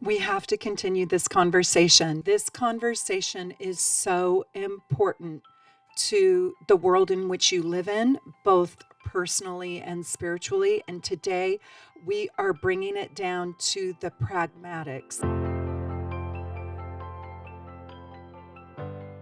We have to continue this conversation. This conversation is so important to the world in which you live in, both personally and spiritually. And today we are bringing it down to the pragmatics.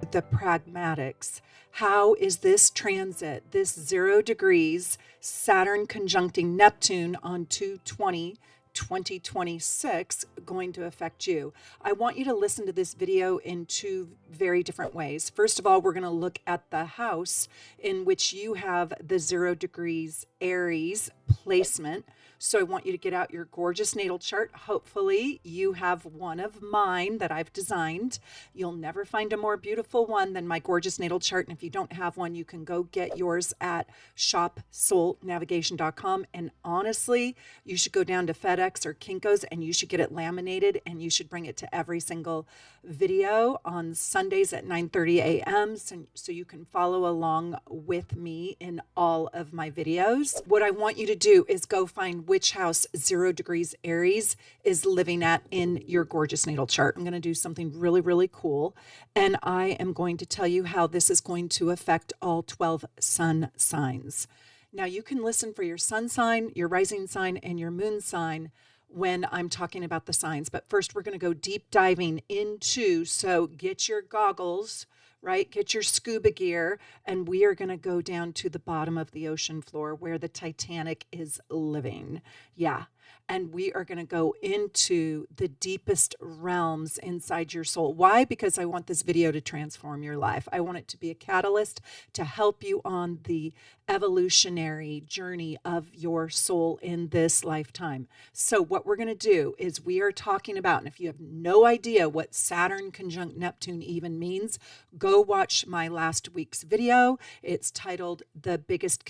The pragmatics. How is this transit, this 0 degrees, Saturn conjuncting Neptune on 2/20/2026 going to affect you? I want you to listen to this video in two very different ways. First of all, we're going to look at the house in which you have the 0 degrees Aries placement. So I want you to get out your gorgeous natal chart. Hopefully you have one of mine that I've designed. You'll never find a more beautiful one than my gorgeous natal chart. And if you don't have one, you can go get yours at shopsoulnavigation.com. And honestly, you should go down to FedEx or Kinko's and you should get it laminated, and you should bring it to every single video on Sundays at 9:30 a.m. So you can follow along with me in all of my videos. What I want you to do is go find which house 0 degrees Aries is living at in your gorgeous natal chart. I'm going to do something really, really cool. And I am going to tell you how this is going to affect all 12 sun signs. Now you can listen for your sun sign, your rising sign, and your moon sign when I'm talking about the signs. But first we're going to go deep diving into, so get your goggles, right? Get your scuba gear, and we are going to go down to the bottom of the ocean floor where the Titanic is living. Yeah. And we are going to go into the deepest realms inside your soul. Why? Because I want this video to transform your life. I want it to be a catalyst to help you on the evolutionary journey of your soul in this lifetime. So what we're going to do is we are talking about, and if you have no idea what Saturn conjunct Neptune even means, go watch my last week's video. It's titled the biggest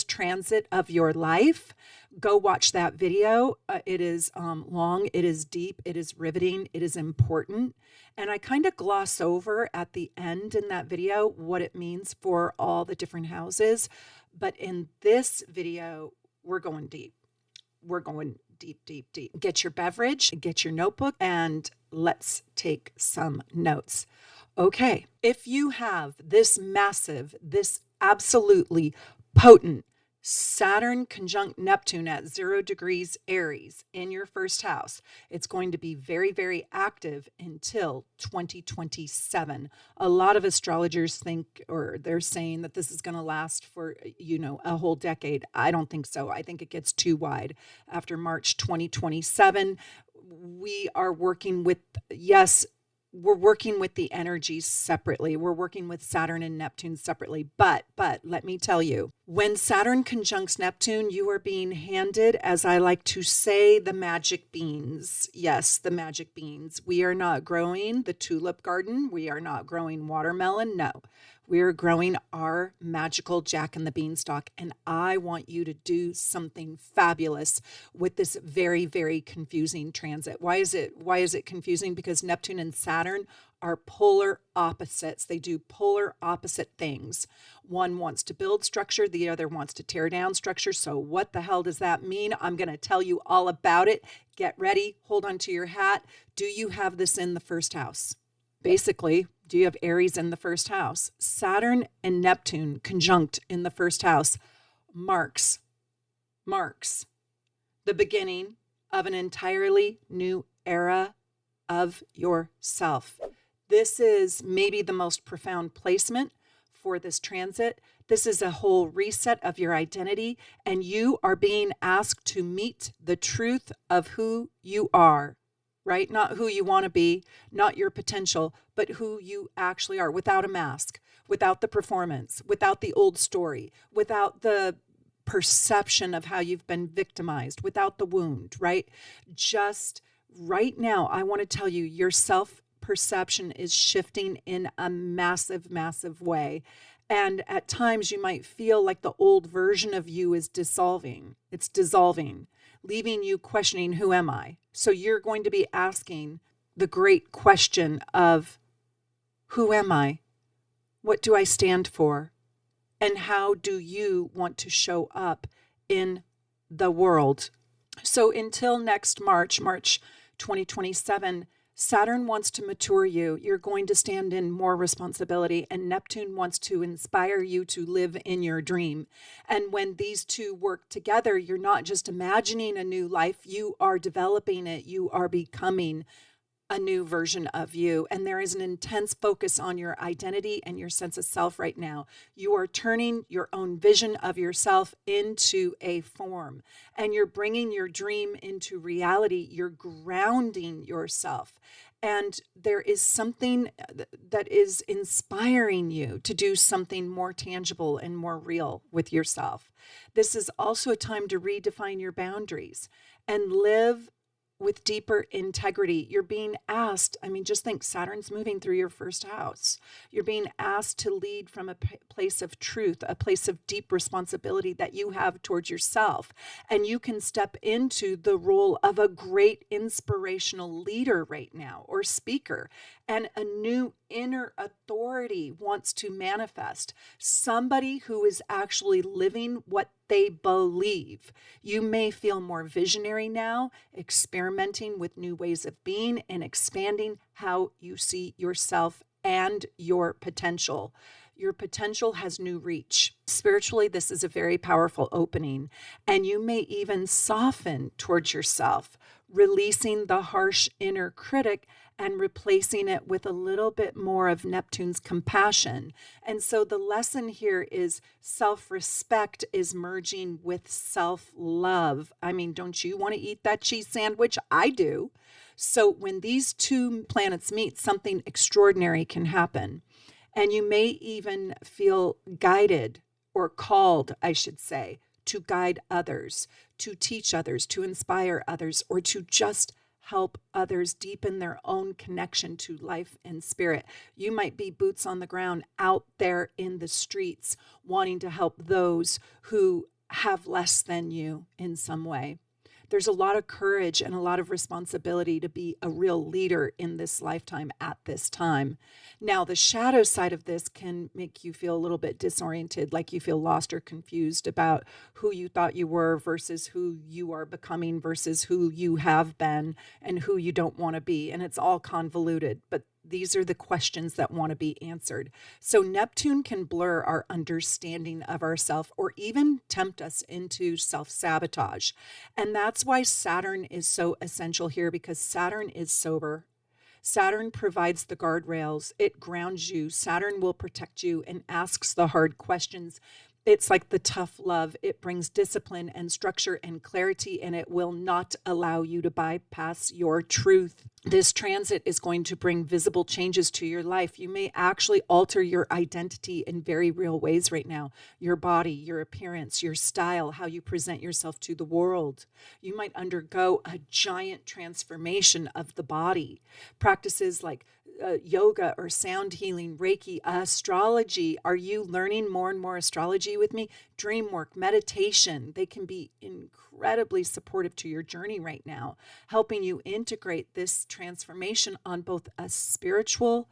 transit of your life. Go watch that video. It is long, it is deep, it is riveting, it is important. And I kind of gloss over at the end in that video what it means for all the different houses. But in this video, we're going deep. We're going deep, deep, deep. Get your beverage, get your notebook, and let's take some notes. Okay, if you have this massive, this absolutely potent Saturn conjunct Neptune at 0 degrees Aries in your first house, it's going to be very, very active until 2027. A lot of astrologers think, or they're saying that this is going to last for, a whole decade. I don't think so. I think it gets too wide. After March 2027, we are working with, we're working with the energies separately. We're working with Saturn and Neptune separately. But let me tell you, when Saturn conjuncts Neptune, you are being handed, as I like to say, the magic beans. Yes, the magic beans. We are not growing the tulip garden. We are not growing watermelon. No, we are growing our magical Jack and the Beanstalk. And I want you to do something fabulous with this very, very confusing transit. Why is it confusing? Because Neptune and Saturn are polar opposites. They do polar opposite things. One wants to build structure, the other wants to tear down structure. So what the hell does that mean? I'm going to tell you all about it. Get ready. Hold on to your hat. Do you have this in the first house? Basically, do you have Aries in the first house? Saturn and Neptune conjunct in the first house marks the beginning of an entirely new era of yourself. This is maybe the most profound placement for this transit. This is a whole reset of your identity, and you are being asked to meet the truth of who you are, right? Not who you want to be, not your potential, but who you actually are, without a mask, without the performance, without the old story, without the perception of how you've been victimized, without the wound, right? Just right now, I want to tell you, your self-perception is shifting in a massive, massive way. And at times you might feel like the old version of you is dissolving. It's dissolving, leaving you questioning, who am I? So you're going to be asking the great question of, who am I? What do I stand for? And how do you want to show up in the world? So until next March 2027, Saturn wants to mature you. You're going to stand in more responsibility, and Neptune wants to inspire you to live in your dream. And when these two work together, you're not just imagining a new life, you are developing it. You are becoming a new version of you. And there is an intense focus on your identity and your sense of self right now. You are turning your own vision of yourself into a form, and you're bringing your dream into reality. You're grounding yourself. And there is something that is inspiring you to do something more tangible and more real with yourself. This is also a time to redefine your boundaries and live with deeper integrity. You're being asked, just think Saturn's moving through your first house. You're being asked to lead from a place of truth, a place of deep responsibility that you have towards yourself. And you can step into the role of a great inspirational leader right now, or speaker. And a new inner authority wants to manifest. Somebody who is actually living what they believe. You may feel more visionary now, experimenting with new ways of being and expanding how you see yourself and your potential. Your potential has new reach. Spiritually, this is a very powerful opening, and you may even soften towards yourself, releasing the harsh inner critic and replacing it with a little bit more of Neptune's compassion. And so the lesson here is self-respect is merging with self-love. Don't you want to eat that cheese sandwich? I do. So when these two planets meet, something extraordinary can happen. And you may even feel guided, or called, I should say, to guide others, to teach others, to inspire others, or to just help others deepen their own connection to life and spirit. You might be boots on the ground out there in the streets, wanting to help those who have less than you in some way. There's a lot of courage and a lot of responsibility to be a real leader in this lifetime at this time. Now, the shadow side of this can make you feel a little bit disoriented, like you feel lost or confused about who you thought you were versus who you are becoming versus who you have been and who you don't want to be. And it's all convoluted, but these are the questions that want to be answered. So Neptune can blur our understanding of ourselves or even tempt us into self-sabotage. And that's why Saturn is so essential here, because Saturn is sober. Saturn provides the guardrails. It grounds you. Saturn will protect you and asks the hard questions. It's like the tough love. It brings discipline and structure and clarity, and it will not allow you to bypass your truth. This transit is going to bring visible changes to your life. You may actually alter your identity in very real ways right now. Your body, your appearance, your style, how you present yourself to the world. You might undergo a giant transformation of the body. Practices like yoga or sound healing, Reiki, astrology. Are you learning more and more astrology with me? Dream work, meditation. They can be incredibly supportive to your journey right now, helping you integrate this transformation on both a spiritual,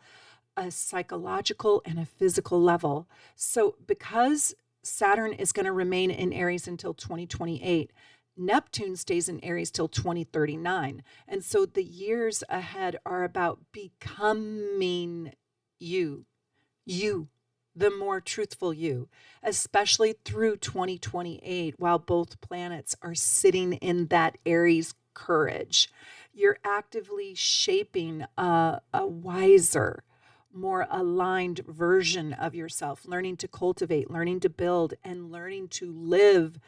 a psychological, and a physical level. So because Saturn is going to remain in Aries until 2028, Neptune stays in Aries till 2039. And so the years ahead are about becoming you, the more truthful you, especially through 2028, while both planets are sitting in that Aries courage. You're actively shaping a wiser, more aligned version of yourself, learning to cultivate, learning to build, and learning to live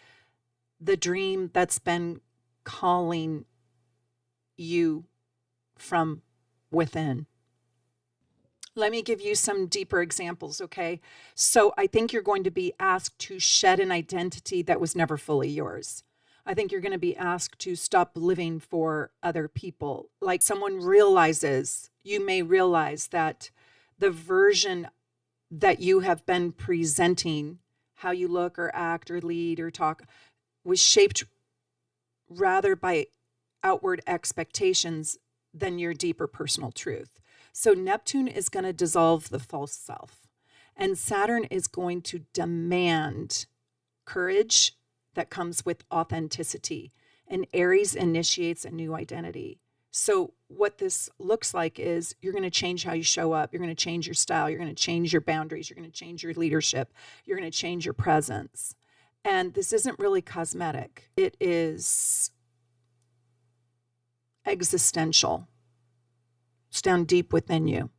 the dream that's been calling you from within. Let me give you some deeper examples, okay? So I think you're going to be asked to shed an identity that was never fully yours. I think you're going to be asked to stop living for other people. Like you may realize that the version that you have been presenting, how you look or act or lead or talk, was shaped rather by outward expectations than your deeper personal truth. So Neptune is going to dissolve the false self, and Saturn is going to demand courage that comes with authenticity. And Aries initiates a new identity. So what this looks like is you're going to change how you show up. You're going to change your style. You're going to change your boundaries. You're going to change your leadership. You're going to change your presence. And this isn't really cosmetic. It is existential. It's down deep within you.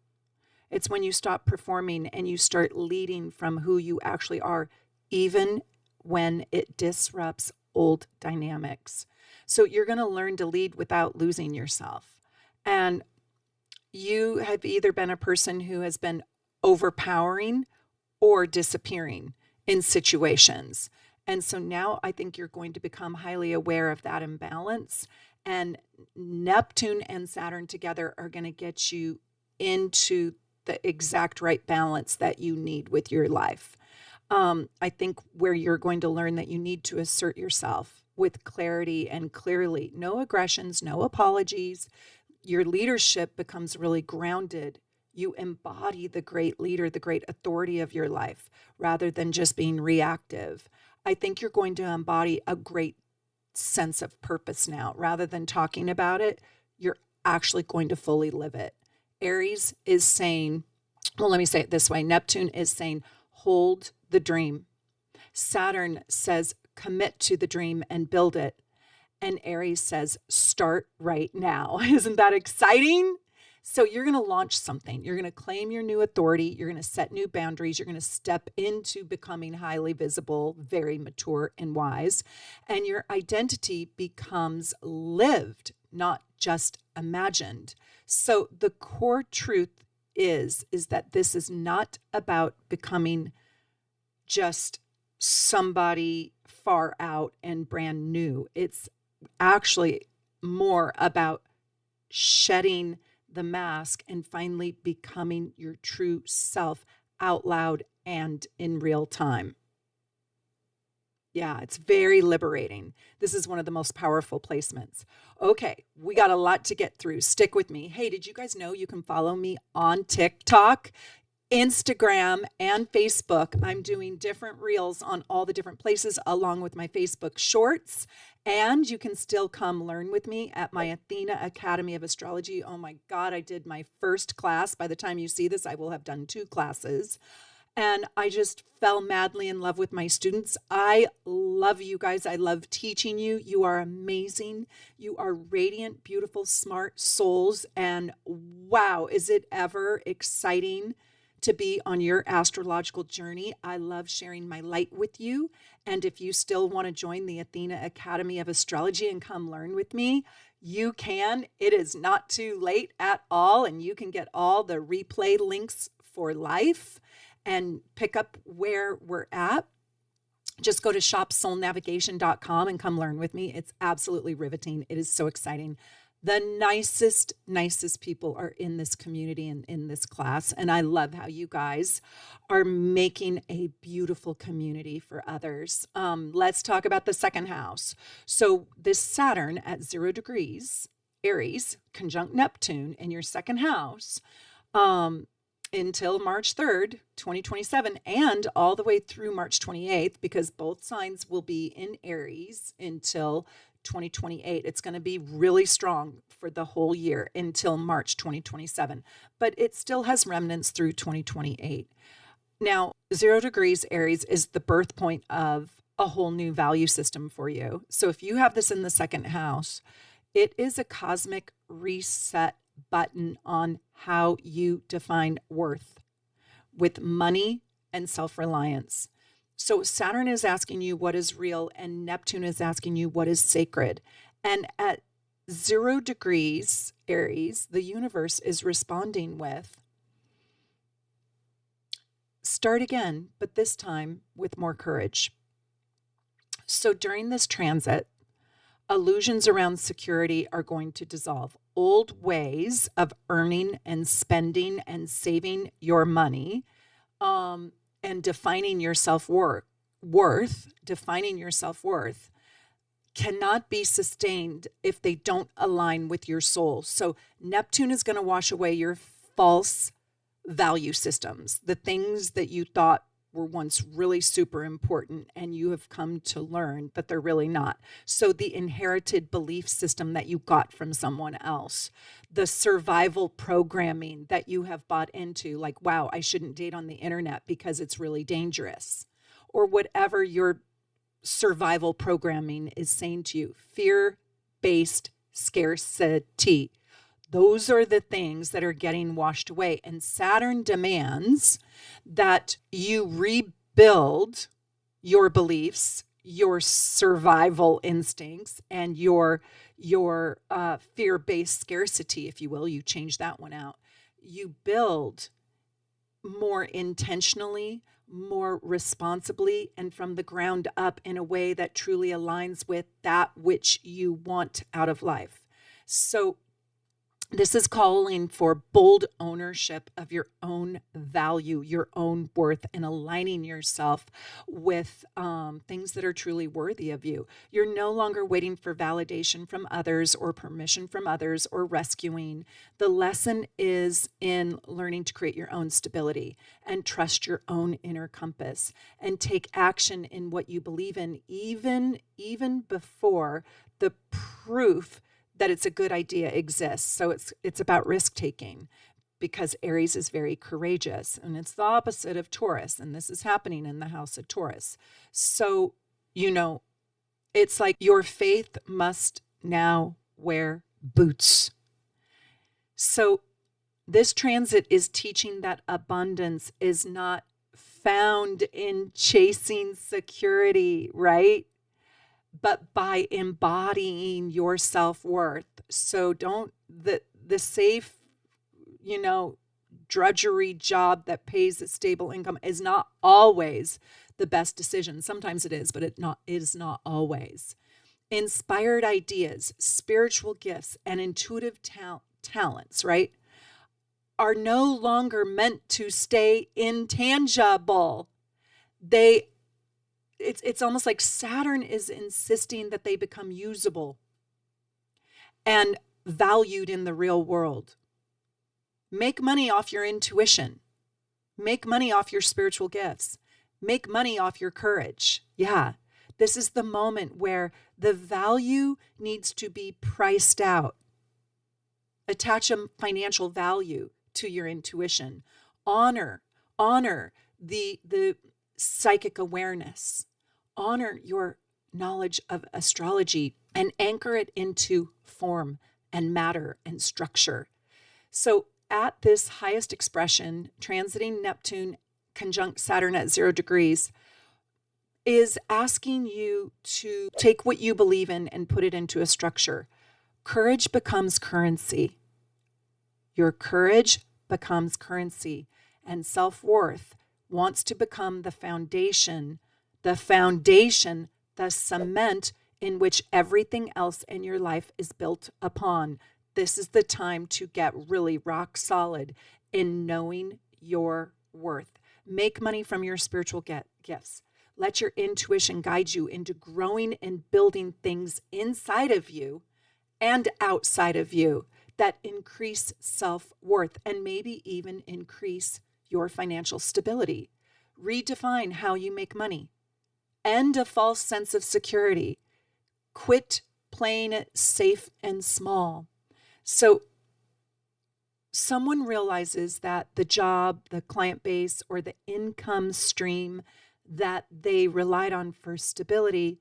It's when you stop performing and you start leading from who you actually are, even when it disrupts old dynamics. So you're going to learn to lead without losing yourself. And you have either been a person who has been overpowering or disappearing in situations. And so now I think you're going to become highly aware of that imbalance. And Neptune and Saturn together are going to get you into the exact right balance that you need with your life. I think where you're going to learn that you need to assert yourself with clarity and clearly, no aggressions, no apologies. Your leadership becomes really grounded. You embody the great leader, the great authority of your life, rather than just being reactive. I think you're going to embody a great sense of purpose now. Rather than talking about it, you're actually going to fully live it. Aries is saying, well, let me say it this way. Neptune is saying, hold the dream. Saturn says, commit to the dream and build it. And Aries says, start right now. Isn't that exciting? So you're going to launch something. You're going to claim your new authority. You're going to set new boundaries. You're going to step into becoming highly visible, very mature and wise. And your identity becomes lived, not just imagined. So the core truth is that this is not about becoming just somebody far out and brand new. It's actually more about shedding the mask and finally becoming your true self out loud and in real time. Yeah, it's very liberating. This is one of the most powerful placements. Okay, we got a lot to get through. Stick with me. Hey, did you guys know you can follow me on TikTok, Instagram, and Facebook? I'm doing different reels on all the different places along with my Facebook shorts. And you can still come learn with me at my Athena Academy of Astrology. Oh my God, I did my first class. By the time you see this, I will have done 2 classes. And I just fell madly in love with my students. I love you guys. I love teaching you. You are amazing. You are radiant, beautiful, smart souls. And wow, is it ever exciting to be on your astrological journey. I love sharing my light with you. And if you still want to join the Athena Academy of Astrology and come learn with me, you can. It is not too late at all. And you can get all the replay links for life and pick up where we're at. Just go to shopsoulnavigation.com and come learn with me. It's absolutely riveting. It is so exciting. The nicest people are in this community and in this class. And I love how you guys are making a beautiful community for others. Let's talk about the second house. So this Saturn at 0 degrees, Aries, conjunct Neptune in your second house, until March 3rd, 2027, and all the way through March 28th, because both signs will be in Aries until 2028. It's going to be really strong for the whole year until March 2027, but it still has remnants through 2028. Now, 0 degrees Aries is the birth point of a whole new value system for you. So if you have this in the second house, it is a cosmic reset button on how you define worth with money and self-reliance. So Saturn is asking you what is real, and Neptune is asking you what is sacred. And at 0 degrees Aries, the universe is responding with, start again, but this time with more courage. So during this transit, illusions around security are going to dissolve. Old ways of earning and spending and saving your money, and defining your self-worth, cannot be sustained if they don't align with your soul. So Neptune is going to wash away your false value systems, the things that you thought were once really super important, and you have come to learn that they're really not. So the inherited belief system that you got from someone else, the survival programming that you have bought into, like, wow, I shouldn't date on the internet because it's really dangerous, or whatever your survival programming is saying to you, fear-based scarcity. Those are the things that are getting washed away. And Saturn demands that you rebuild your beliefs, your survival instincts, and your fear-based scarcity, if you will. You change that one out. You build more intentionally, more responsibly, and from the ground up in a way that truly aligns with that which you want out of life. So this is calling for bold ownership of your own value, your own worth, and aligning yourself with things that are truly worthy of you. You're no longer waiting for validation from others or permission from others or rescuing. The lesson is in learning to create your own stability and trust your own inner compass and take action in what you believe in, even before the proof that it's a good idea exists. So it's about risk taking, because Aries is very courageous, and it's the opposite of Taurus, and this is happening in the house of Taurus. So, it's like your faith must now wear boots. So this transit is teaching that abundance is not found in chasing security, right? But by embodying your self-worth. So don't, the safe, drudgery job that pays a stable income is not always the best decision. Sometimes it is, but it is not always. Inspired ideas, spiritual gifts, and intuitive talents, right, are no longer meant to stay intangible. It's almost like Saturn is insisting that they become usable and valued in the real world. Make money off your intuition. Make money off your spiritual gifts. Make money off your courage. Yeah, this is the moment where the value needs to be priced out. Attach a financial value to your intuition. Honor the psychic awareness. Honor your knowledge of astrology and anchor it into form and matter and structure. So at this highest expression, transiting Neptune conjunct Saturn at 0 degrees is asking you to take what you believe in and put it into a structure. Courage becomes currency. Your courage becomes currency, and self-worth wants to become the foundation, the cement in which everything else in your life is built upon. This is the time to get really rock solid in knowing your worth. Make money from your spiritual gifts. Let your intuition guide you into growing and building things inside of you and outside of you that increase self-worth and maybe even increase your financial stability. Redefine how you make money. End a false sense of security. Quit playing it safe and small. So someone realizes that the job, the client base, or the income stream that they relied on for stability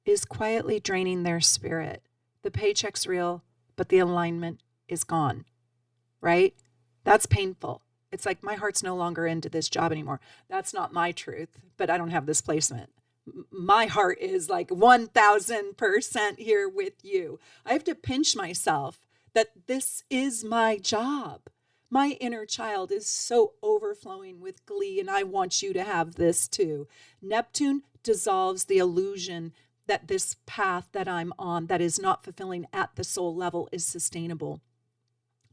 is quietly draining their spirit. The paycheck's real, but the alignment is gone, right? That's painful. It's like my heart's no longer into this job anymore. That's not my truth, but I don't have this placement. My heart is like 1000% here with you. I have to pinch myself that this is my job. My inner child is so overflowing with glee, and I want you to have this too. Neptune dissolves the illusion that this path that I'm on that is not fulfilling at the soul level is sustainable.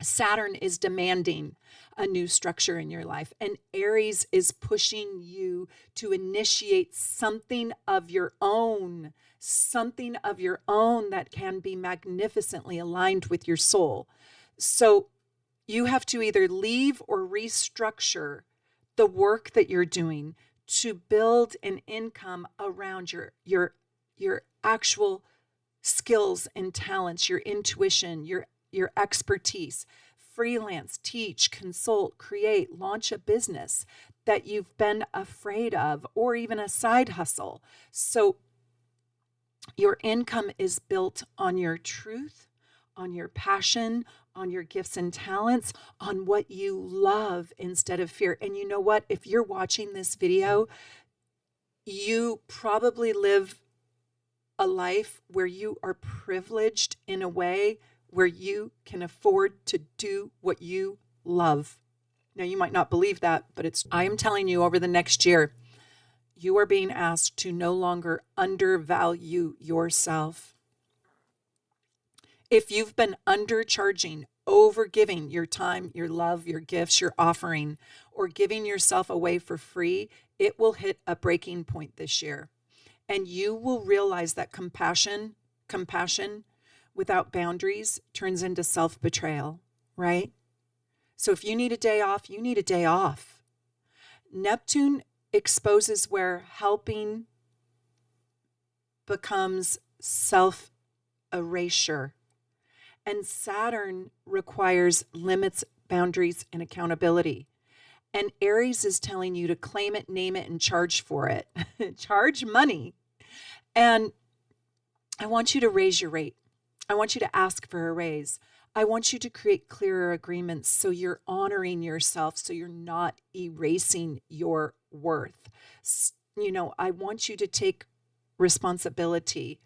Saturn is demanding a new structure in your life, and Aries is pushing you to initiate something of your own that can be magnificently aligned with your soul. So you have to either leave or restructure the work that you're doing to build an income around your actual skills and talents, your intuition, your expertise. Freelance, teach, consult, create, launch a business that you've been afraid of, or even a side hustle. So your income is built on your truth, on your passion, on your gifts and talents, on what you love instead of fear. And you know what? If you're watching this video, you probably live a life where you are privileged in a way where you can afford to do what you love. Now, you might not believe that, but I am telling you, over the next year, you are being asked to no longer undervalue yourself. If you've been undercharging, overgiving your time, your love, your gifts, your offering, or giving yourself away for free, it will hit a breaking point this year. And you will realize that compassion without boundaries turns into self-betrayal, right? So if you need a day off, you need a day off. Neptune exposes where helping becomes self-erasure. And Saturn requires limits, boundaries, and accountability. And Aries is telling you to claim it, name it, and charge for it. Charge money. And I want you to raise your rate. I want you to ask for a raise. I want you to create clearer agreements so you're honoring yourself, so you're not erasing your worth. I want you to take responsibility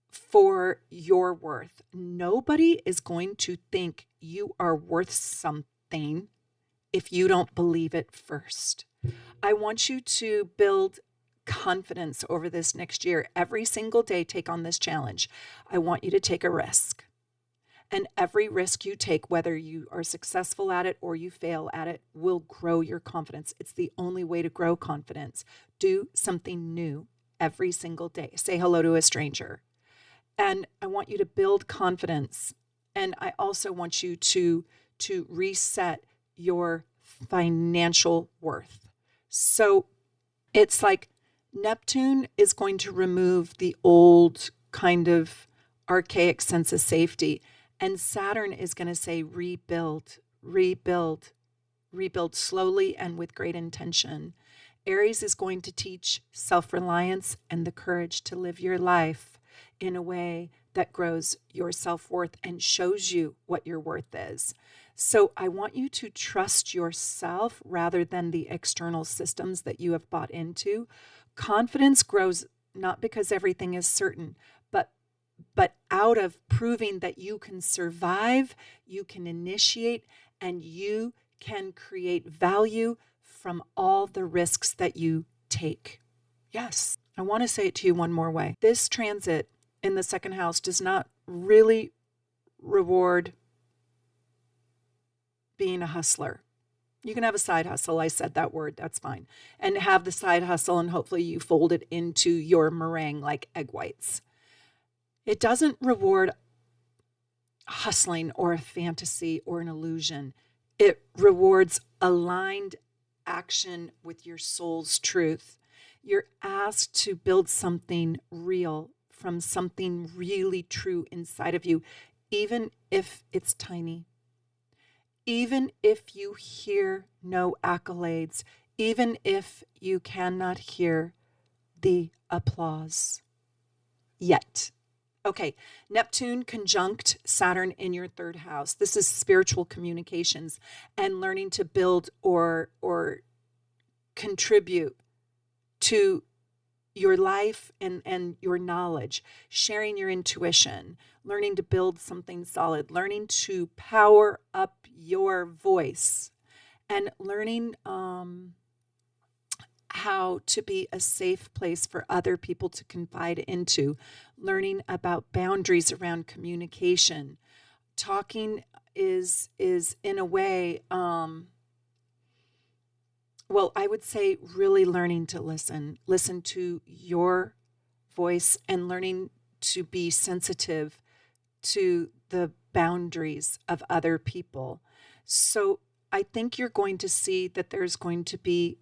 for your worth. Nobody is going to think you are worth something if you don't believe it first. I want you to build confidence over this next year. Every single day, take on this challenge. I want you to take a risk. And every risk you take, whether you are successful at it or you fail at it, will grow your confidence. It's the only way to grow confidence. Do something new every single day. Say hello to a stranger. And I want you to build confidence. And I also want you to reset your financial worth. So it's like Neptune is going to remove the old kind of archaic sense of safety. And Saturn is going to say, rebuild, rebuild, rebuild slowly and with great intention. Aries is going to teach self-reliance and the courage to live your life in a way that grows your self-worth and shows you what your worth is. So I want you to trust yourself rather than the external systems that you have bought into. Confidence grows not because everything is certain, but out of proving that you can survive, you can initiate, and you can create value from all the risks that you take. Yes, I want to say it to you one more way. This transit in the second house does not really reward being a hustler. You can have a side hustle. I said that word. That's fine. And have the side hustle, and hopefully you fold it into your meringue like egg whites. It doesn't reward hustling or a fantasy or an illusion. It rewards aligned action with your soul's truth. You're asked to build something real from something really true inside of you, even if it's tiny. Even if you hear no accolades, even if you cannot hear the applause yet. Okay, Neptune conjunct Saturn in your third house. This is spiritual communications and learning to build or contribute to your life and your knowledge, sharing your intuition, learning to build something solid, learning to power up your voice, and learning how to be a safe place for other people to confide into, learning about boundaries around communication. Talking is in a way, I would say really learning to listen to your voice and learning to be sensitive to the boundaries of other people. So I think you're going to see that there's going to be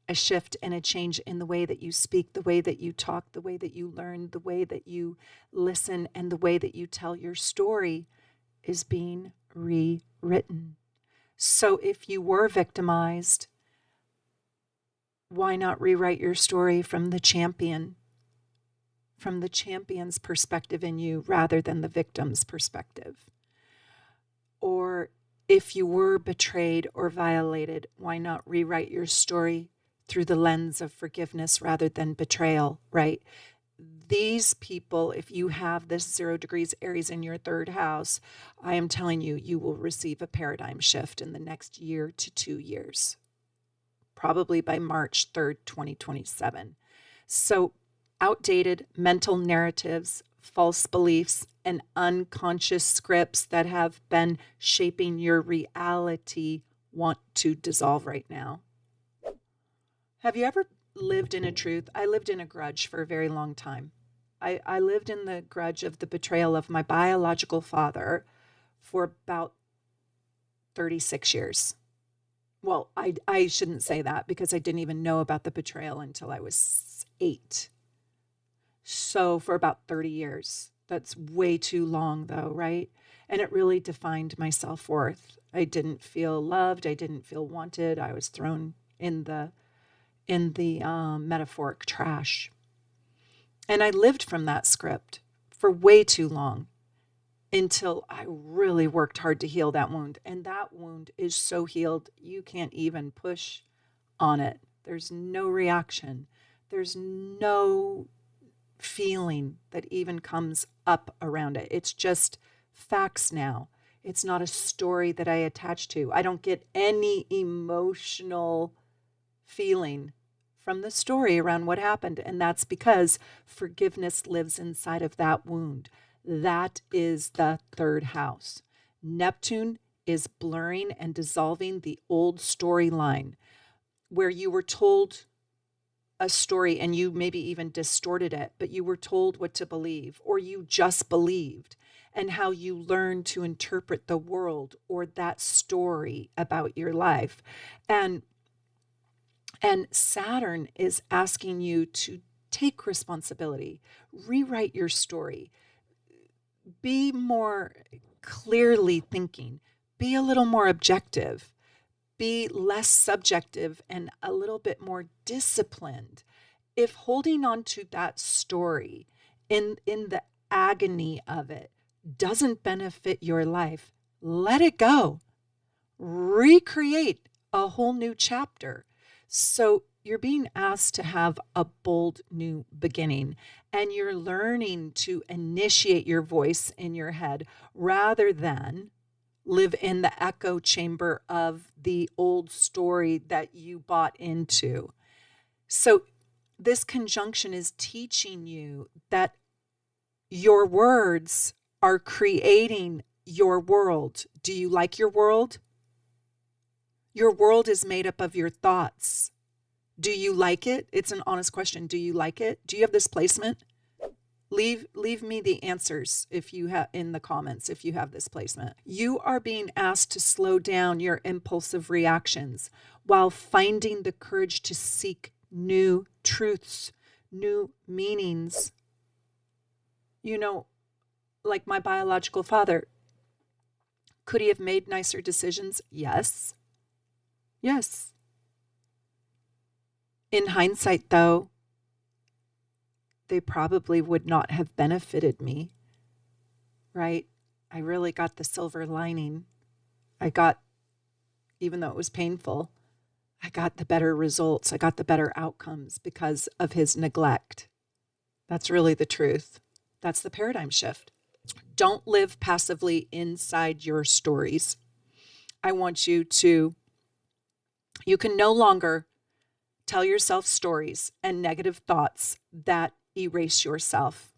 a shift and a change in the way that you speak, the way that you talk, the way that you learn, the way that you listen, and the way that you tell your story is being rewritten. So if you were victimized, why not rewrite your story from the champion's perspective in you rather than the victim's perspective? Or if you were betrayed or violated, why not rewrite your story through the lens of forgiveness rather than betrayal, right? These people, if you have this 0 degrees Aries in your third house, I am telling you, you will receive a paradigm shift in the next year to 2 years, probably by March 3rd, 2027. So outdated mental narratives, false beliefs, and unconscious scripts that have been shaping your reality want to dissolve right now. Have you ever lived in a truth? I lived in a grudge for a very long time. I lived in the grudge of the betrayal of my biological father for about 36 years. Well, I shouldn't say that because I didn't even know about the betrayal until I was 8. So for about 30 years. That's way too long though, right? And it really defined my self-worth. I didn't feel loved. I didn't feel wanted. I was thrown in the metaphoric trash. And I lived from that script for way too long until I really worked hard to heal that wound. And that wound is so healed, you can't even push on it. There's no reaction. There's no feeling that even comes up around it. It's just facts now. It's not a story that I attach to. I don't get any emotional feeling from the story around what happened. And that's because forgiveness lives inside of that wound. That is the third house. Neptune is blurring and dissolving the old storyline where you were told a story and you maybe even distorted it, but you were told what to believe, or you just believed, and how you learn to interpret the world or that story about your life. And Saturn is asking you to take responsibility, rewrite your story, be more clearly thinking, be a little more objective, be less subjective and a little bit more disciplined. If holding on to that story in the agony of it doesn't benefit your life, let it go. Recreate a whole new chapter. So you're being asked to have a bold new beginning, and you're learning to initiate your voice in your head rather than live in the echo chamber of the old story that you bought into. So this conjunction is teaching you that your words are creating your world. Do you like your world? Your world is made up of your thoughts. Do you like it? It's an honest question. Do you like it? Do you have this placement? Leave me the answers if you have in the comments if you have this placement. You are being asked to slow down your impulsive reactions while finding the courage to seek new truths, new meanings. You know, like my biological father, could he have made nicer decisions? Yes. Yes. In hindsight, though, they probably would not have benefited me, right? I really got the silver lining. Even though it was painful, I got the better results. I got the better outcomes because of his neglect. That's really the truth. That's the paradigm shift. Don't live passively inside your stories. I want you can no longer tell yourself stories and negative thoughts that erase yourself.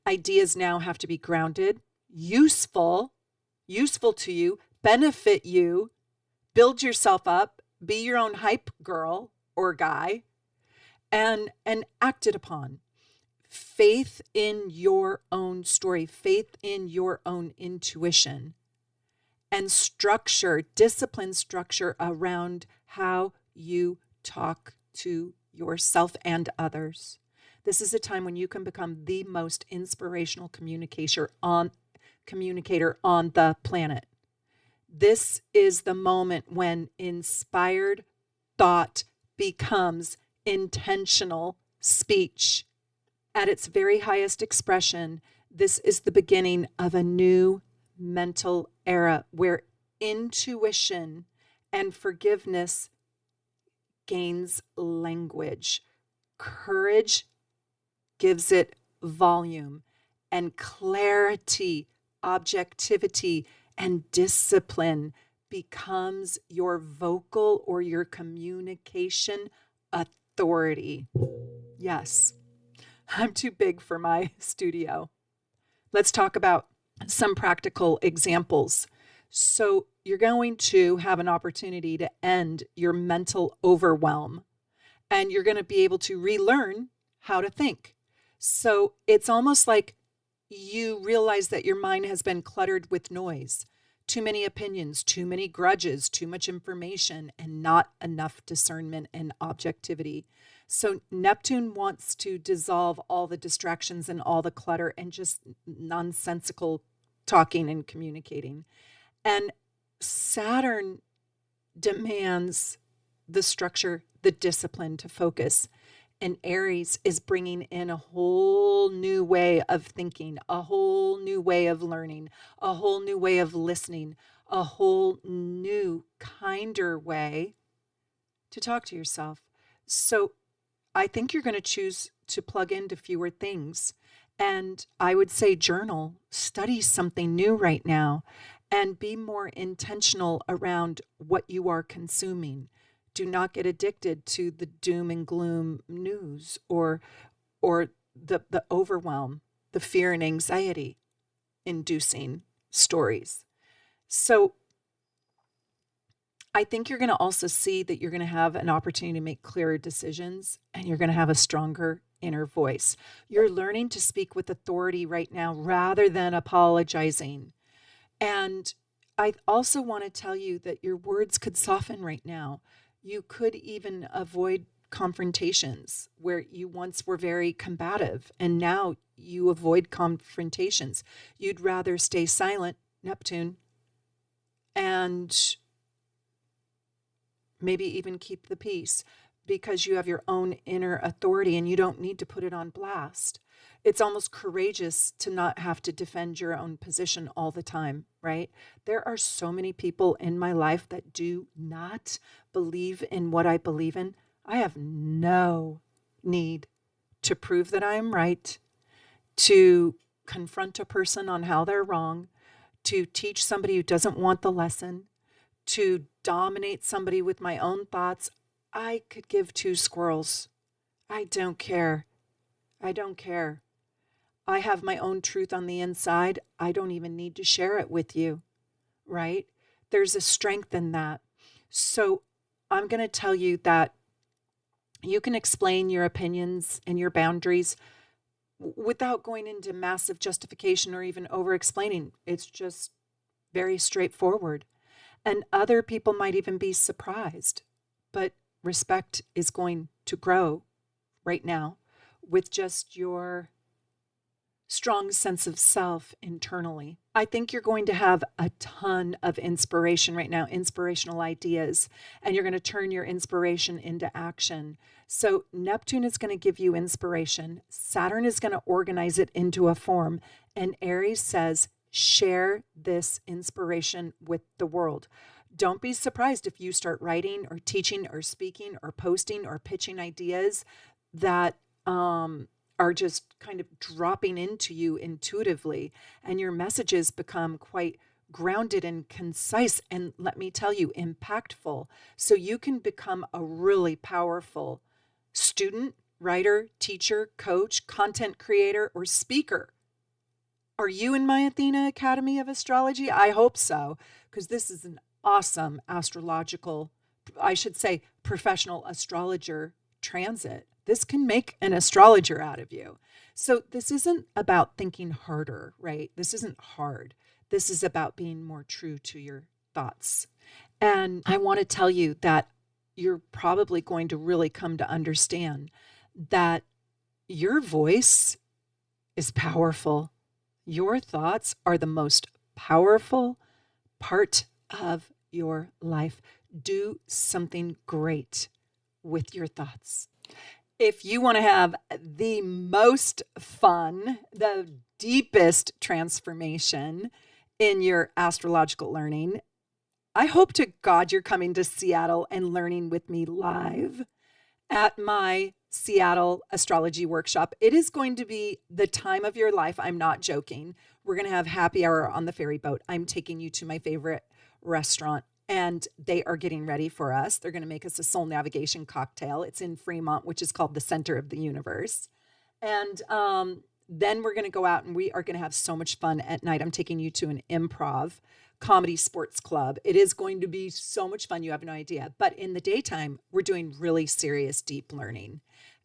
Ideas now have to be grounded, useful to you, benefit you, build yourself up, be your own hype girl or guy, and acted upon. Faith in your own story, faith in your own intuition, and structure, discipline structure around how you talk to yourself and others. This is a time when you can become the most inspirational communicator on the planet. This is the moment when inspired thought becomes intentional speech. At its very highest expression, this is the beginning of a new mental era where intuition and forgiveness gains language. Courage gives it volume, and clarity, objectivity, and discipline becomes your vocal or your communication authority. Yes, I'm too big for my studio. Let's talk about some practical examples. So you're going to have an opportunity to end your mental overwhelm, and you're going to be able to relearn how to think. So it's almost like you realize that your mind has been cluttered with noise, too many opinions, too many grudges, too much information, and not enough discernment and objectivity. So Neptune wants to dissolve all the distractions and all the clutter and just nonsensical talking and communicating. And Saturn demands the structure, the discipline to focus. And Aries is bringing in a whole new way of thinking, a whole new way of learning, a whole new way of listening, a whole new, kinder way to talk to yourself. So I think you're going to choose to plug into fewer things. And I would say journal, study something new right now, and be more intentional around what you are consuming. Do not get addicted to the doom and gloom news or the overwhelm, the fear and anxiety inducing stories. So I think you're going to also see that you're going to have an opportunity to make clearer decisions, and you're going to have a stronger inner voice. You're learning to speak with authority right now rather than apologizing. And I also want to tell you that your words could soften right now. You could even avoid confrontations where you once were very combative and now you avoid confrontations. You'd rather stay silent, Neptune, and maybe even keep the peace because you have your own inner authority and you don't need to put it on blast. It's almost courageous to not have to defend your own position all the time, right? There are so many people in my life that do not believe in what I believe in. I have no need to prove that I am right, to confront a person on how they're wrong, to teach somebody who doesn't want the lesson, to dominate somebody with my own thoughts. I could give two squirrels. I don't care. I don't care. I have my own truth on the inside. I don't even need to share it with you, right? There's a strength in that. So I'm going to tell you that you can explain your opinions and your boundaries without going into massive justification or even over-explaining. It's just very straightforward. And other people might even be surprised. But respect is going to grow right now with just your strong sense of self internally. I think you're going to have a ton of inspiration right now, inspirational ideas, and you're going to turn your inspiration into action. So Neptune is going to give you inspiration. Saturn is going to organize it into a form. And Aries says, share this inspiration with the world. Don't be surprised if you start writing or teaching or speaking or posting or pitching ideas that are just kind of dropping into you intuitively, and your messages become quite grounded and concise, and let me tell you, impactful. So you can become a really powerful student, writer, teacher, coach, content creator, or speaker. Are you in my Athena Academy of Astrology? I hope so, because this is an awesome astrological, I should say, professional astrologer transit. This can make an astrologer out of you. So this isn't about thinking harder, right? This isn't hard. This is about being more true to your thoughts. And I want to tell you that you're probably going to really come to understand that your voice is powerful. Your thoughts are the most powerful part of your life. Do something great with your thoughts. If you want to have the most fun, the deepest transformation in your astrological learning, I hope to God you're coming to Seattle and learning with me live at my Seattle astrology workshop. It is going to be the time of your life. I'm not joking. We're going to have happy hour on the ferry boat. I'm taking you to my favorite restaurant, and they are getting ready for us. They're going to make us a soul navigation cocktail. It's in Fremont, which is called the Center of the Universe. And then we're going to go out and we are going to have so much fun at night. I'm taking you to an improv comedy sports club. It is going to be so much fun. You have no idea. But in the daytime, we're doing really serious, deep learning,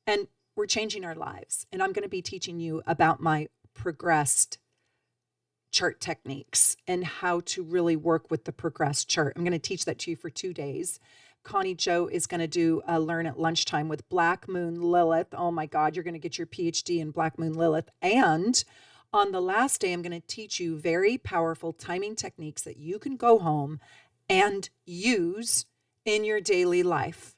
and we're changing our lives. And I'm going to be teaching you about my progressed chart techniques and how to really work with the progressed chart. I'm going to teach that to you for 2 days. Connie Joe is going to do a learn at lunchtime with Black Moon Lilith. Oh my God, you're going to get your PhD in Black Moon Lilith. And on the last day, I'm going to teach you very powerful timing techniques that you can go home and use in your daily life.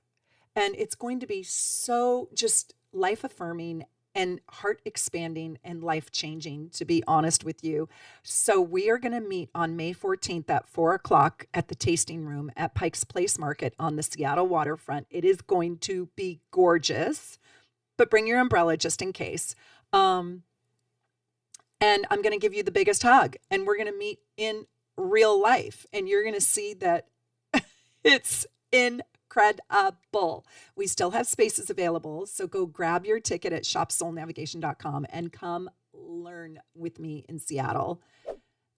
And it's going to be so just life affirming and heart expanding and life changing, to be honest with you. So we are going to meet on May 14th at 4:00 at the tasting room at Pike's Place Market on the Seattle waterfront. It is going to be gorgeous, but bring your umbrella just in case. And I'm going to give you the biggest hug, and we're going to meet in real life, and you're going to see that it's incredible. We still have spaces available, so go grab your ticket at shopsoulnavigation.com and come learn with me in Seattle.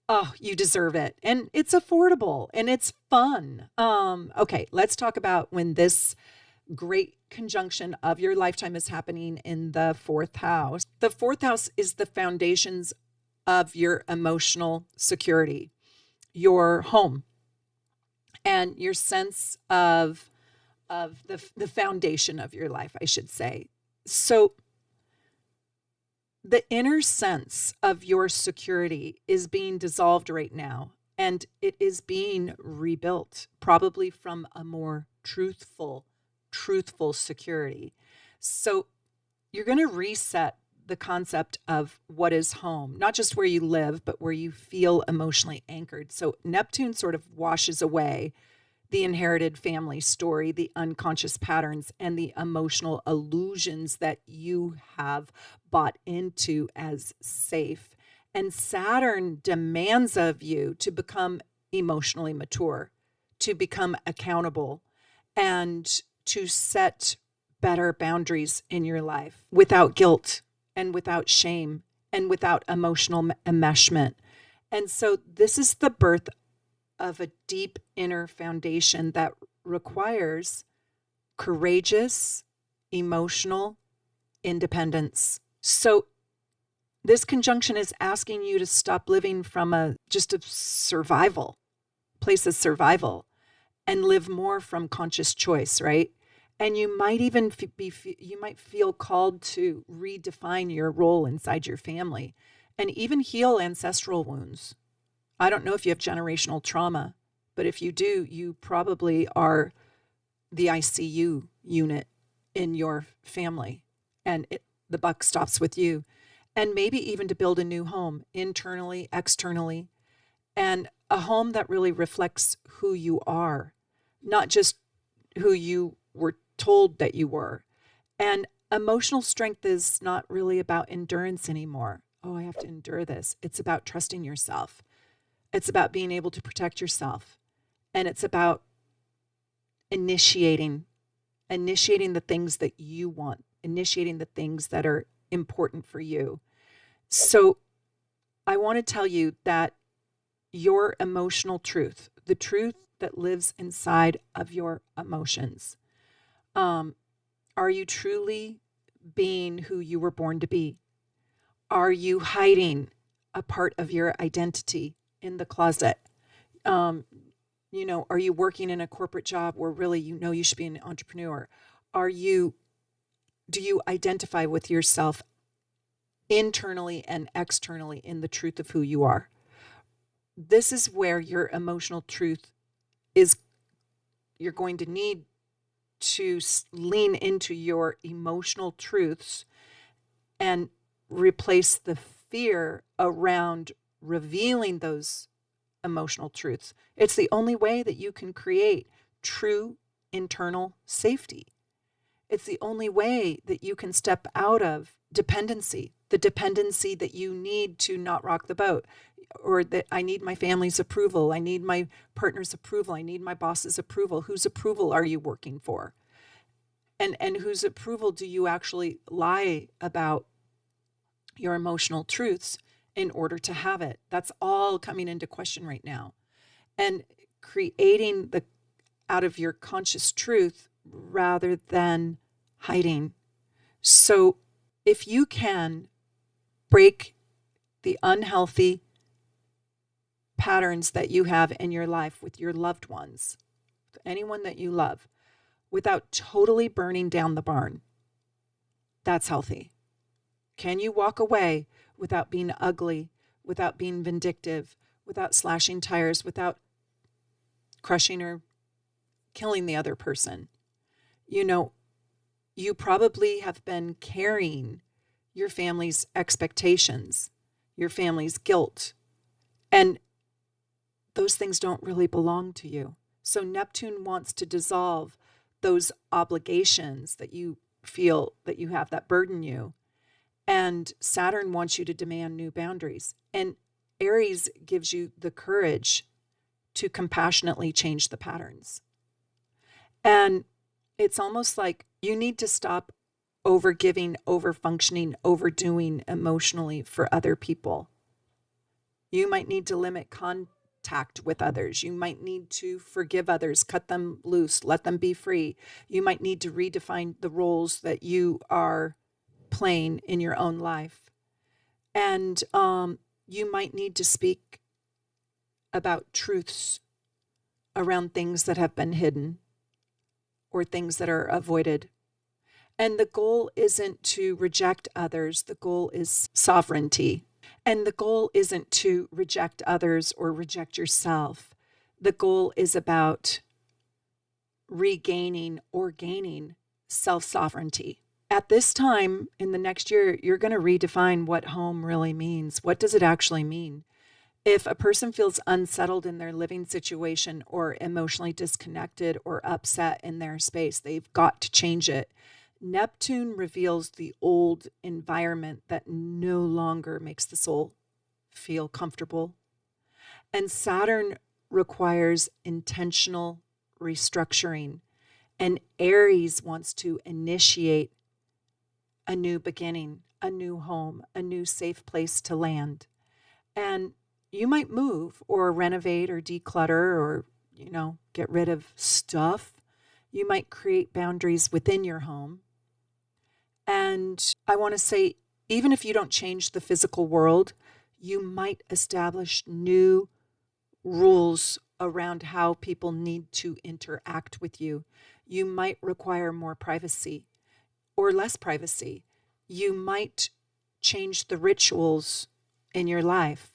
Oh, you deserve it. And it's affordable and it's fun. Okay, let's talk about when this great conjunction of your lifetime is happening in the 4th house. The 4th house is the foundations of your emotional security, your home, and your sense of the foundation of your life, I should say. So the inner sense of your security is being dissolved right now, and it is being rebuilt, probably from a more truthful security. So you're going to reset the concept of what is home, not just where you live, but where you feel emotionally anchored. So Neptune sort of washes away the inherited family story, the unconscious patterns, and the emotional illusions that you have bought into as safe. And Saturn demands of you to become emotionally mature, to become accountable, and to set better boundaries in your life without guilt and without shame and without emotional enmeshment. And so this is the birth of a deep inner foundation that requires courageous, emotional independence. So this conjunction is asking you to stop living from a place of survival, and live more from conscious choice, right? And you might even you might feel called to redefine your role inside your family and even heal ancestral wounds. I don't know if you have generational trauma, but if you do, you probably are the ICU unit in your family, and the buck stops with you. And maybe even to build a new home, internally, externally, and a home that really reflects who you are, not just who you were told that you were. And emotional strength is not really about endurance anymore. Oh, I have to endure this. It's about trusting yourself. It's about being able to protect yourself. And it's about initiating the things that you want, initiating the things that are important for you. So I want to tell you that your emotional truth, the truth that lives inside of your emotions, are you truly being who you were born to be? Are you hiding a part of your identity in the closet? Are you working in a corporate job where really you should be an entrepreneur? Do you identify with yourself internally and externally in the truth of who you are? This is where your emotional truth is. You're going to need to lean into your emotional truths and replace the fear around revealing those emotional truths. It's the only way that you can create true internal safety. It's the only way that you can step out of dependency, the dependency that you need to not rock the boat, or that I need my family's approval, I need my partner's approval, I need my boss's approval. Whose approval are you working for? And whose approval do you actually lie about your emotional truths in order to have it? That's all coming into question right now. And creating out of your conscious truth rather than hiding. So if you can break the unhealthy patterns that you have in your life with your loved ones, anyone that you love, without totally burning down the barn, that's healthy. Can you walk away without being ugly, without being vindictive, without slashing tires, without crushing or killing the other person? You probably have been carrying your family's expectations, your family's guilt, and those things don't really belong to you. So Neptune wants to dissolve those obligations that you feel that you have that burden you. And Saturn wants you to demand new boundaries. And Aries gives you the courage to compassionately change the patterns. And it's almost like you need to stop overgiving, overfunctioning, overdoing emotionally for other people. You might need to limit contact with others. You might need to forgive others, cut them loose, let them be free. You might need to redefine the roles that you are playing in your own life. And you might need to speak about truths around things that have been hidden or things that are avoided. And the goal isn't to reject others. The goal is sovereignty. And the goal isn't to reject others or reject yourself. The goal is about regaining or gaining self-sovereignty. At this time in the next year, you're going to redefine what home really means. What does it actually mean? If a person feels unsettled in their living situation or emotionally disconnected or upset in their space, they've got to change it. Neptune reveals the old environment that no longer makes the soul feel comfortable. And Saturn requires intentional restructuring. And Aries wants to initiate a new beginning, a new home, a new safe place to land. And you might move or renovate or declutter or, get rid of stuff. You might create boundaries within your home. And I want to say, even if you don't change the physical world, you might establish new rules around how people need to interact with you. You might require more privacy or less privacy. You might change the rituals in your life.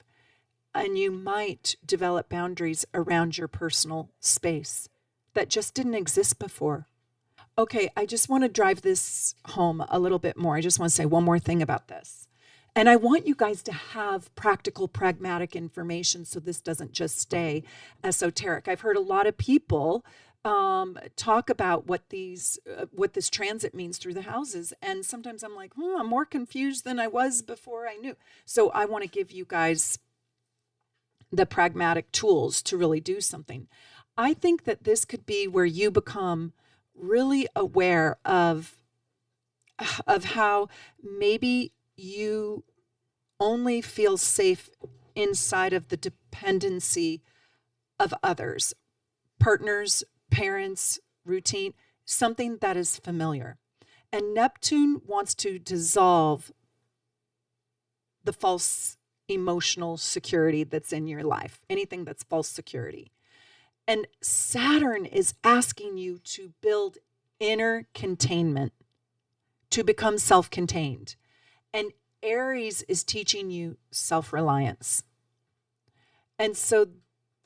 And you might develop boundaries around your personal space that just didn't exist before. Okay, I just want to drive this home a little bit more. I just want to say one more thing about this. And I want you guys to have practical, pragmatic information so this doesn't just stay esoteric. I've heard a lot of people talk about what this transit means through the houses. And sometimes I'm like, I'm more confused than I was before I knew. So I want to give you guys the pragmatic tools to really do something. I think that this could be where you become really aware of how maybe you only feel safe inside of the dependency of others, partners, parents, routine, something that is familiar. And Neptune wants to dissolve the false emotional security that's in your life, anything that's false security. And Saturn is asking you to build inner containment, to become self-contained. And Aries is teaching you self-reliance. And so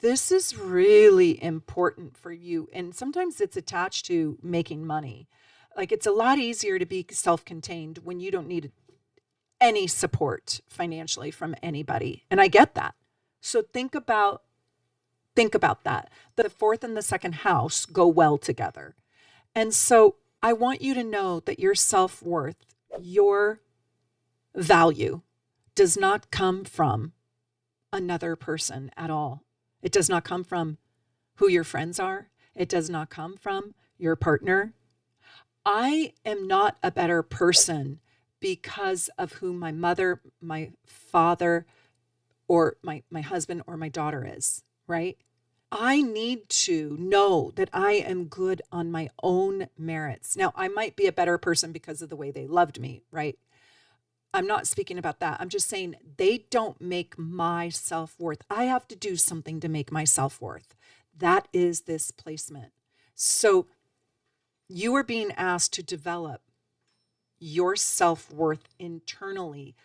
this is really important for you. And sometimes it's attached to making money. Like, it's a lot easier to be self-contained when you don't need any support financially from anybody. And I get that. So think about that. The fourth and the second house go well together. And so I want you to know that your self-worth, your value, does not come from another person at all. It does not come from who your friends are. It does not come from your partner. I am not a better person because of who my mother, my father, or my husband or my daughter is, right? I need to know that I am good on my own merits. Now, I might be a better person because of the way they loved me, right? I'm not speaking about that. I'm just saying they don't make my self-worth. I have to do something to make my self-worth. That is this placement. So you are being asked to develop your self-worth internally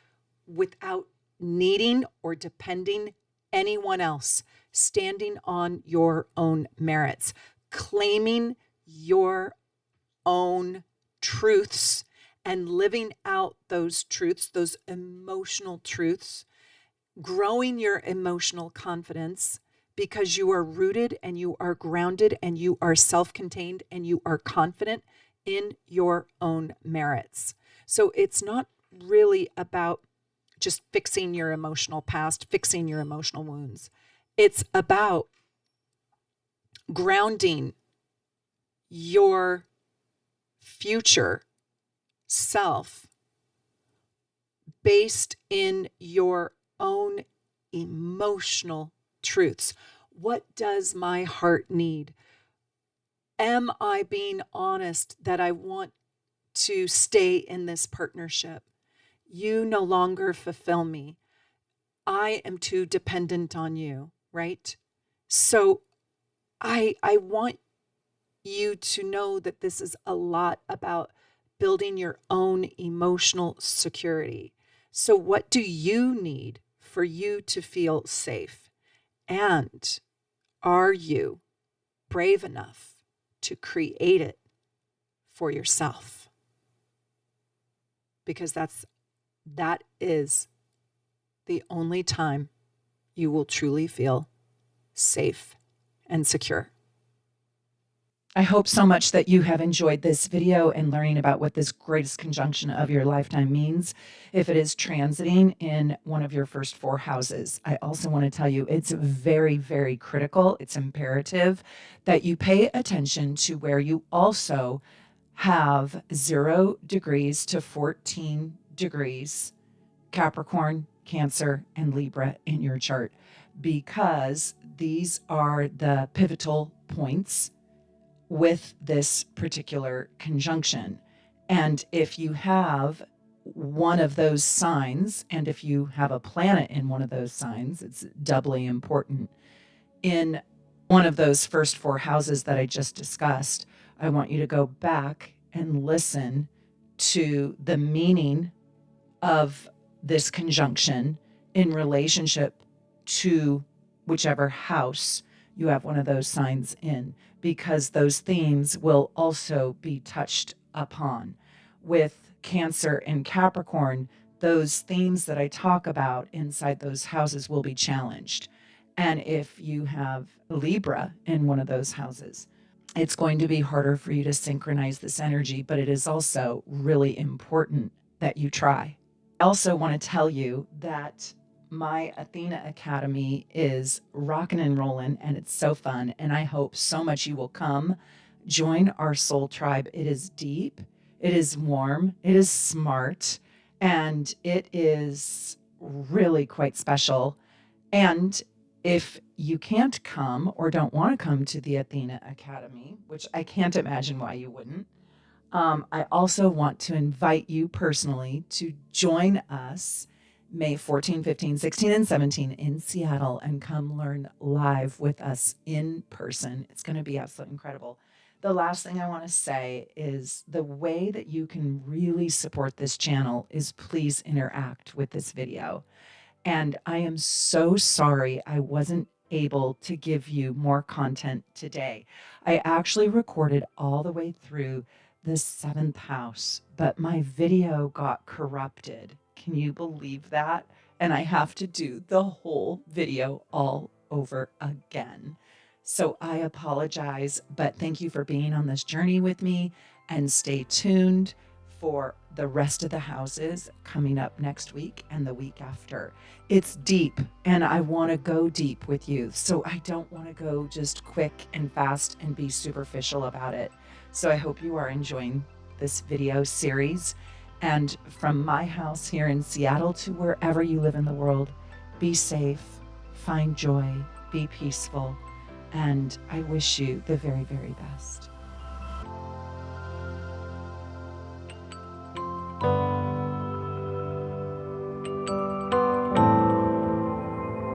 without needing or depending anyone else, standing on your own merits, claiming your own truths and living out those truths, those emotional truths, growing your emotional confidence because you are rooted and you are grounded and you are self-contained and you are confident in your own merits. So it's not really about just fixing your emotional past, fixing your emotional wounds. It's about grounding your future self based in your own emotional truths. What does my heart need? Am I being honest that I want to stay in this partnership? You no longer fulfill me. I am too dependent on you, right? So I want you to know that this is a lot about building your own emotional security. So what do you need for you to feel safe? And are you brave enough to create it for yourself? Because that is the only time you will truly feel safe and secure. I hope so much that you have enjoyed this video and learning about what this greatest conjunction of your lifetime means if it is transiting in one of your first 4 houses. I also want to tell you it's very, very critical. It's imperative that you pay attention to where you also have 0 degrees to 14 degrees Capricorn, Cancer, and Libra in your chart, because these are the pivotal points with this particular conjunction. And if you have one of those signs, and if you have a planet in one of those signs, it's doubly important. In one of those first 4 houses that I just discussed, I want you to go back and listen to the meaning of this conjunction in relationship to whichever house you have one of those signs in, because those themes will also be touched upon. With Cancer and Capricorn, those themes that I talk about inside those houses will be challenged. And if you have Libra in one of those houses, it's going to be harder for you to synchronize this energy, but it is also really important that you try. I also want to tell you that my Athena Academy is rocking and rolling, and it's so fun. And I hope so much you will come join our soul tribe. It is deep, it is warm, it is smart, and it is really quite special. And if you can't come or don't want to come to the Athena Academy, which I can't imagine why you wouldn't, I also want to invite you personally to join us May 14, 15, 16, and 17 in Seattle, and come learn live with us in person. It's going to be absolutely incredible. The last thing I want to say is the way that you can really support this channel is please interact with this video. And I am so sorry I wasn't able to give you more content today. I actually recorded all the way through the 7th house, but my video got corrupted. Can you believe that? And I have to do the whole video all over again. So I apologize, but thank you for being on this journey with me, and stay tuned for the rest of the houses coming up next week and the week after. It's deep, and I want to go deep with you. So I don't want to go just quick and fast and be superficial about it. So I hope you are enjoying this video series. And from my house here in Seattle to wherever you live in the world, be safe, find joy, be peaceful, and I wish you the very, very best.